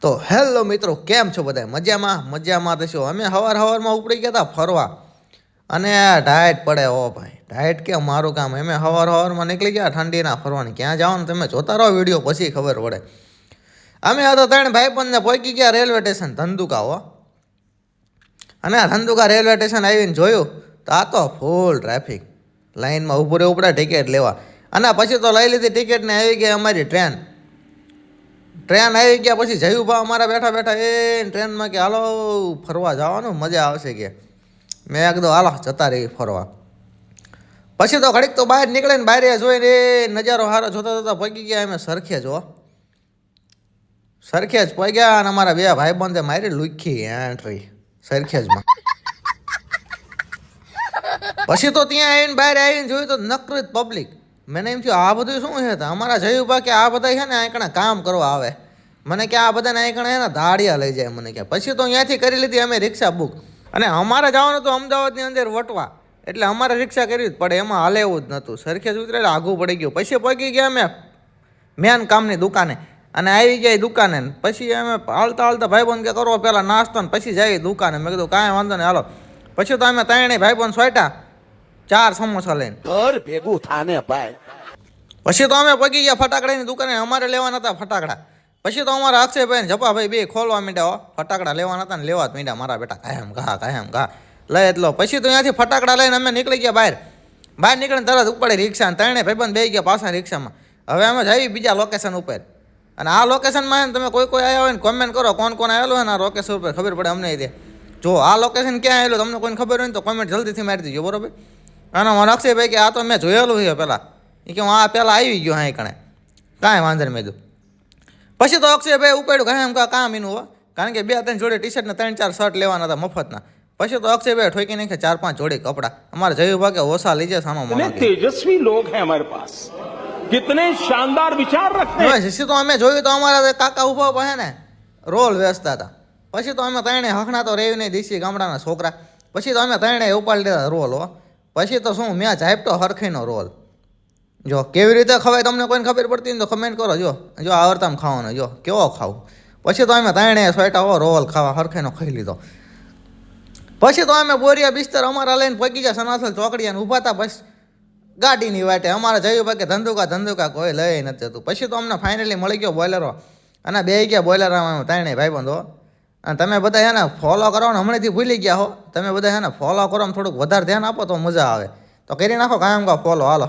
તો હેલો મિત્રો, કેમ છો બધા? મજામાં તો શું. અમે સવારમાં ઉપડી ગયા હતા ફરવા અને ટાઈટ પડે. ઓ ભાઈ, ટાઈટ કે મારું કામ. અમે સવારમાં નીકળી ગયા ઠંડીના ફરવાની. ક્યાં જવાનું તમે જોતા રહો વિડીયો, પછી ખબર પડે. અમે આ તો ત્રણ ભાઈબંધને પહોંચી ગયા રેલવે સ્ટેશન ધંધુકા. હો, અને આ ધંધુકા રેલવે સ્ટેશન આવીને જોયું તો આ તો ફૂલ ટ્રાફિક. લાઈનમાં ઊભું રહેવું પડે ટિકિટ લેવા. અને પછી તો લઈ લીધી ટિકિટ ને આવી ગઈ અમારી ટ્રેન આવી ગયા. પછી જયુભા અમારા બેઠા બેઠા એ ટ્રેનમાં કે હાલો ફરવા જવાનું, મજા આવશે કે. મેં કીધું હાલો જતા રહી ફરવા. પછી તો ઘડીક તો બહાર નીકળે ને બહાર જોઈને નજારો સારો જોતા જોતા પગી ગયા અમે સરખેજ. સરખેજ પગ્યા અને અમારા બે ભાઈબંધે મારી લુખી એન્ટ્રી સરખેજમાં. પછી તો ત્યાં આવીને બહાર આવીને જોયું તો નકરી પબ્લિક. મને એમ થયું આ બધું શું છે? અમારા જયુભા કે આ બધા છે ને આંકણા કામ કરવા આવે. મને કે આ બધાને આંકણા છે ને ધાડિયા લઈ જાય. મને કે પછી તો અહીંયાથી કરી લીધી અમે રિક્ષા બુક. અને અમારે જવાનું તો અમદાવાદની અંદર વટવા, એટલે અમારે રિક્ષા કરવી જ પડે. એમાં હાલે એવું જ નહોતું. સરખેજ ઉતરે આઘું પડી ગયું. પછી પગી ગયા અમે મેન કામની દુકાને અને આવી ગયા દુકાને. પછી અમે હાલતા ભાઈબંધ કે કરો પહેલાં નાસ્તો ને પછી જઈએ દુકાને. મેં કીધું કાંઈ વાંધો નહીં હાલો. પછી તો અમે ત્રણેય ભાઈબંધ સોયટા 4 સમોસા લઈને ઘર ભેગું થાને ભાઈ. પછી તો અમે પગી ગયા ફટાકડાની દુકાને. અમારે લેવાના હતા ફટાકડા. પછી તો અમારા અક્ષયભાઈ ને જપાભાઈ બે ખોલવા માંડ્યા. ફટાકડા લેવાના હતા ને લેવા જ માંડ્યા. મારા બેટા કાયમ ઘા લઈ એટલો. પછી તો ત્યાંથી ફટાકડા લઈને અમે નીકળી ગયા બહાર નીકળીને તરત ઉપડે રિક્ષા. ત્રણેય ભાઈબંધ બે ગયા પાછા રિક્ષામાં. હવે અમે જઈએ બીજા લોકેશન ઉપર. અને આ લોકેશનમાં તમે કોઈ આવ્યા હોય ને કોમેન્ટ કરો કોણ આવેલું હોય ને આ લોકેશન ઉપર, ખબર પડે અમને. દે જો આ લોકેશન ક્યાં આવેલું તમને કોઈને ખબર હોય ને તો કોમેન્ટ જલ્દીથી મારી દીજો, બરોબર? અને મને અક્ષયભાઈ કે આ તો મેં જોયેલું છે પહેલાં. એ કે હું આ પહેલાં આવી ગયો હા કણે, કાંઈ વાંધો નહીં. મેં કીધું પછી તો અક્ષયભાઈ ઉપાડ્યું કામ એનું હો. કારણ કે 2-3 જોડે ટી શર્ટ ને 3-4 શર્ટ લેવાના હતા મફતના. પછી તો અક્ષયભાઈ ઠોકી નાખે 4-5 જોડી કપડા. અમારે જયુભા કે ઓછા લીજે સાનો માનો. તેજસ્વી લોગ હે હમારે પાસ, કિતને શાનદાર વિચાર રખતે હૈ. પછી તો અમે જોયું તો અમારા કાકા ઉભા છે ને રોલ વેચતા હતા. પછી તો અમે ત્રણે હખણા તો રેવી નહીં દેશી ગામડાના છોકરા. પછી તો અમે ત્રણે ઉપાડી લીધા રોલ. હો, પછી તો શું મેં ઝાપટો હરખીનો રોલ. જો કેવી રીતે ખવાય તમને કોઈને ખબર પડતી ને તો કમેન્ટ કરો. જો આવડતામાં ખાવાનો જો કેવો ખાવું. પછી તો અમે ત્રણે સોયટા રોલ ખાવા હરખેનો ખાઈ લીધો. પછી તો અમે બોરિયા બિસ્તર અમારા લઈને પગી ગયા સનાથલ ચોકડીયા ઊભા હતા. બસ ગાડીની વાટે અમારા જયુભા કે ધંધુકા કોઈ લઈ નથી જતું. પછી તો અમને ફાઇનલી મળી ગયો બોલેરો અને બે ગયા બોલેરામાં ત્રણેય ભાઈબંધો. અને તમે બધા છે ને ફોલો કરવાનું હમણાંથી ભૂલી ગયા હો. તમે બધા છે ને ફોલો કરો થોડુંક વધારે ધ્યાન આપો તો મજા આવે. તો કરી નાખો કાયમ ફોલો. હાલો.